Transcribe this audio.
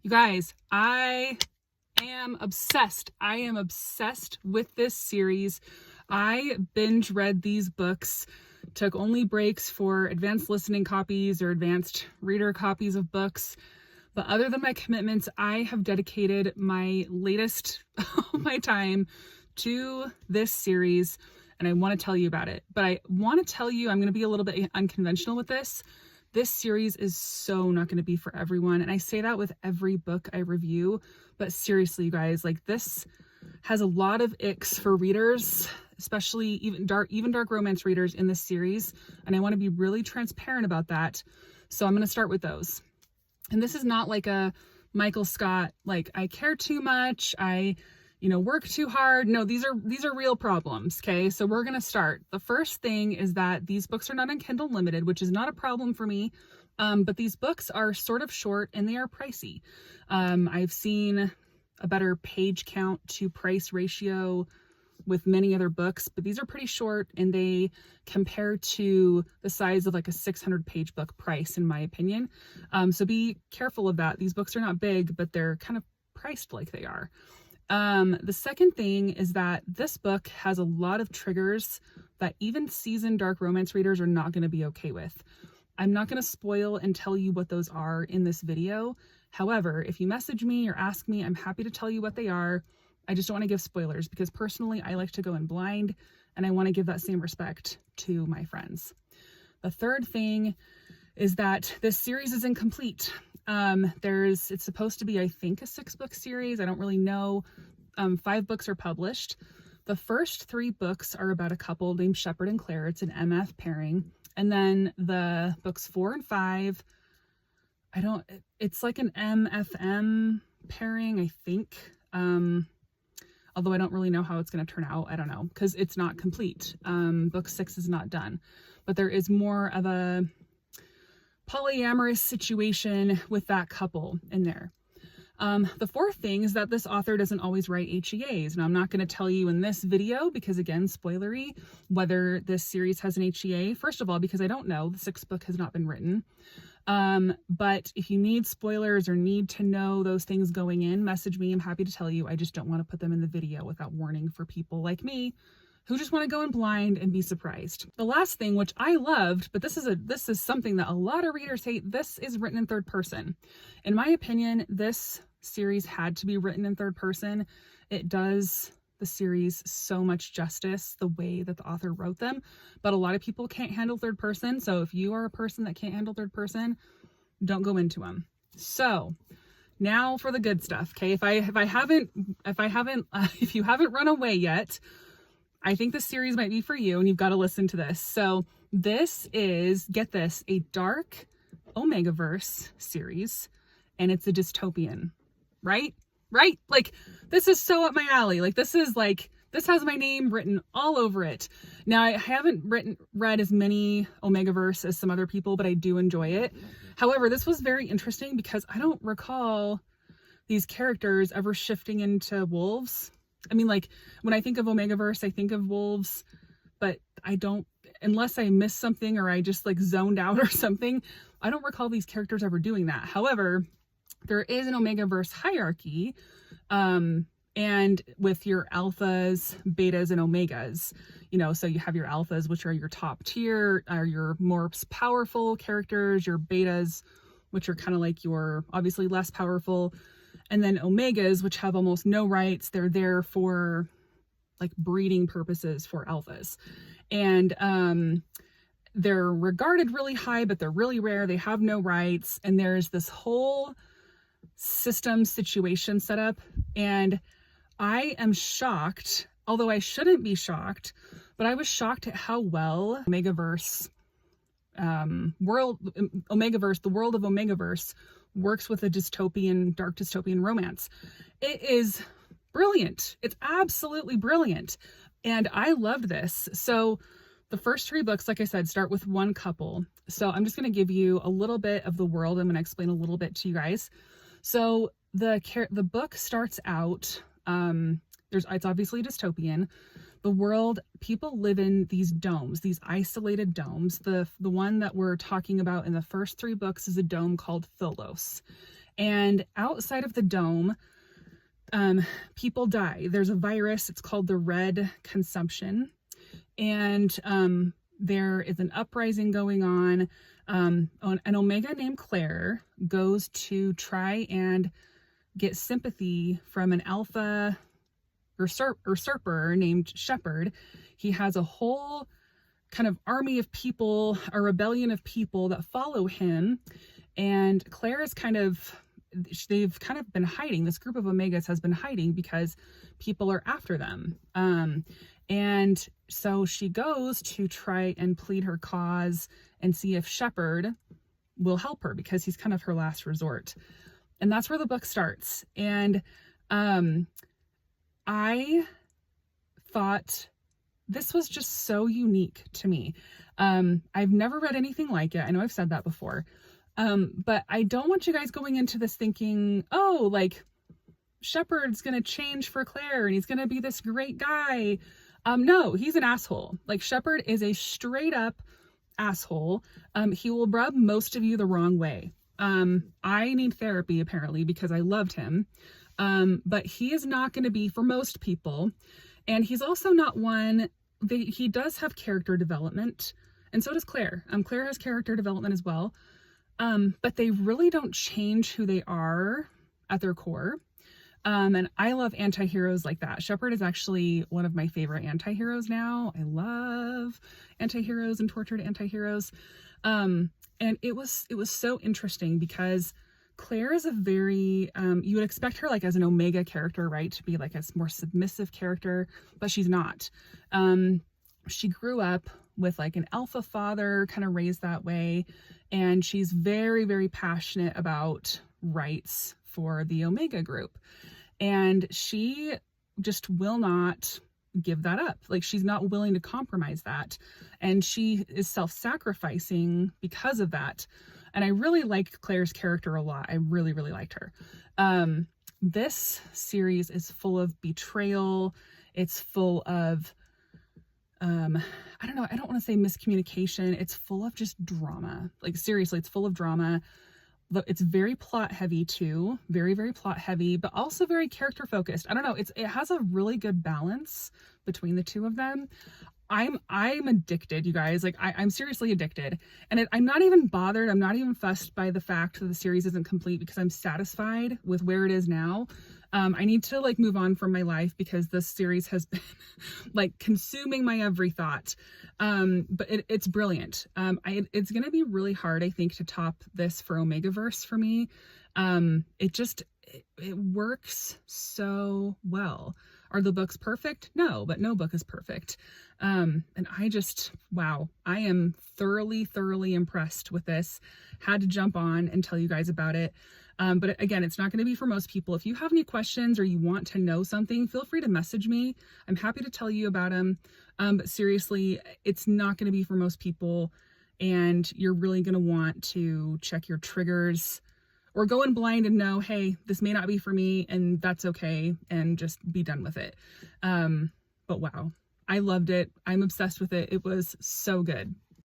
You guys, I am obsessed. I am obsessed with this series. I binge read these books, took only breaks for advanced listening copies or advanced reader copies of books. But other than my commitments, I have dedicated my latest my time to this series, and I want to tell you about it. But I want to tell you, I'm going to be a little bit unconventional with this. This series is so not going to be for everyone. And I say that with every book I review. But seriously, you guys, like, this has a lot of icks for readers, especially even dark romance readers in this series. And I want to be really transparent about that. So I'm going to start with those. And this is not like a Michael Scott, like, I care too much, I work too hard. No, these are real problems. Okay. So we're going to start. The first thing is that these books are not on Kindle Limited, which is not a problem for me. But these books are sort of short and they are pricey. I've seen a better page count to price ratio with many other books, but these are pretty short and they compare to the size of like a 600-page book price, in my opinion. So be careful of that. These books are not big, but they're kind of priced like they are. The second thing is that this book has a lot of triggers that even seasoned dark romance readers are not going to be okay with. I'm not going to spoil and tell you what those are in this video. However, if you message me or ask me, I'm happy to tell you what they are. I just don't want to give spoilers because personally, I like to go in blind and I want to give that same respect to my friends. The third thing is that this series is incomplete. It's supposed to be, I think, a 6-book series. I don't really know. 5 books are published. The first 3 books are about a couple named Shepard and Claire. It's an MF pairing. And then the books 4 and 5, it's like an MFM pairing, I think. Although I don't really know how it's going to turn out. I don't know, because it's not complete. Book 6 is not done, but there is more of a polyamorous situation with that couple in there. The fourth thing is that this author doesn't always write HEAs. Now, I'm not going to tell you in this video because, again, spoilery, whether this series has an HEA. First of all, because I don't know. The 6th book has not been written. But if you need spoilers or need to know those things going in, message me. I'm happy to tell you. I just don't want to put them in the video without warning for people like me who just want to go in blind and be surprised. The last thing, which I loved, but this is something that a lot of readers hate, this is written in third person. In my opinion, this series had to be written in third person. It does the series so much justice, the way that the author wrote them, but a lot of people can't handle third person. So if you are a person that can't handle third person, don't go into them. So now for the good stuff. Okay. If you haven't run away yet, I think this series might be for you and you've got to listen to this. So this is, get this, a dark Omegaverse series, and it's a dystopian, right? Like, this is so up my alley. Like, this has my name written all over it. Now, I haven't read as many Omegaverse as some other people, but I do enjoy it. However, this was very interesting because I don't recall these characters ever shifting into wolves. I mean, like, when I think of Omegaverse, I think of wolves, but I don't, unless I missed something or I just like zoned out or something, I don't recall these characters ever doing that. However, there is an Omegaverse hierarchy, and with your alphas, betas, and omegas, so you have your alphas, which are your top tier, are your more powerful characters, your betas, which are kind of like your obviously less powerful, and then omegas, which have almost no rights. They're there for like breeding purposes for alphas. And they're regarded really high, but they're really rare. They have no rights. And there's this whole system situation set up. And I am shocked, although I shouldn't be shocked, but I was shocked at how well Omegaverse, the world of Omegaverse works with a dark dystopian romance. It is brilliant. It's absolutely brilliant. And I loved this. So the first 3 books, like I said, start with one couple. So I'm just going to give you a little bit of the world. I'm going to explain a little bit to you guys. So the book starts out, it's obviously dystopian. The world, people live in these domes, these isolated domes. The one that we're talking about in the first 3 books is a dome called Phildos. And outside of the dome, people die. There's a virus. It's called the Red Consumption. And there is an uprising going on. An Omega named Claire goes to try and get sympathy from an alpha usurper named Shepherd. He has a whole kind of army of people, a rebellion of people that follow him. And Claire is they've kind of been hiding. This group of Omegas has been hiding because people are after them. And so she goes to try and plead her cause and see if Shepherd will help her, because he's kind of her last resort. And that's where the book starts. And I thought this was just so unique to me. I've never read anything like it. I know I've said that before. But I don't want you guys going into this thinking, oh, like Shepherd's going to change for Claire and he's going to be this great guy. No, he's an asshole. Like, Shepherd is a straight up asshole. He will rub most of you the wrong way. I need therapy apparently because I loved him. But he is not going to be for most people. And he's also not one that he does have character development. And so does Claire. Claire has character development as well. But they really don't change who they are at their core. And I love anti-heroes like that. Shepherd is actually one of my favorite anti-heroes now. I love anti-heroes and tortured anti-heroes. And it was so interesting because Claire is a very, you would expect her like as an Omega character, right? To be like a more submissive character, but she's not. She grew up with like an alpha father, kind of raised that way. And she's very, very passionate about rights for the Omega group. And she just will not give that up. Like, she's not willing to compromise that. And she is self-sacrificing because of that. And I really like Claire's character a lot. I really, really liked her. This series is full of betrayal. It's full of, I don't know, I don't want to say miscommunication. It's full of just drama. Like, seriously, it's full of drama. It's very plot heavy too. Very, very plot heavy, but also very character focused. I don't know. It has a really good balance between the two of them. I'm addicted, you guys. Like, I'm seriously addicted. And I'm not even bothered. I'm not even fussed by the fact that the series isn't complete because I'm satisfied with where it is now. I need to like move on from my life because this series has been like consuming my every thought. But it's brilliant. It's going to be really hard, I think, to top this for Omegaverse for me. It works so well. Are the books perfect? No, but no book is perfect. And wow, I am thoroughly, thoroughly impressed with this. Had to jump on and tell you guys about it. But again, it's not going to be for most people. If you have any questions or you want to know something, feel free to message me. I'm happy to tell you about them. But seriously, it's not going to be for most people. And you're really going to want to check your triggers or go in blind and know, hey, this may not be for me, and that's okay, and just be done with it. But wow, I loved it. I'm obsessed with it. It was so good.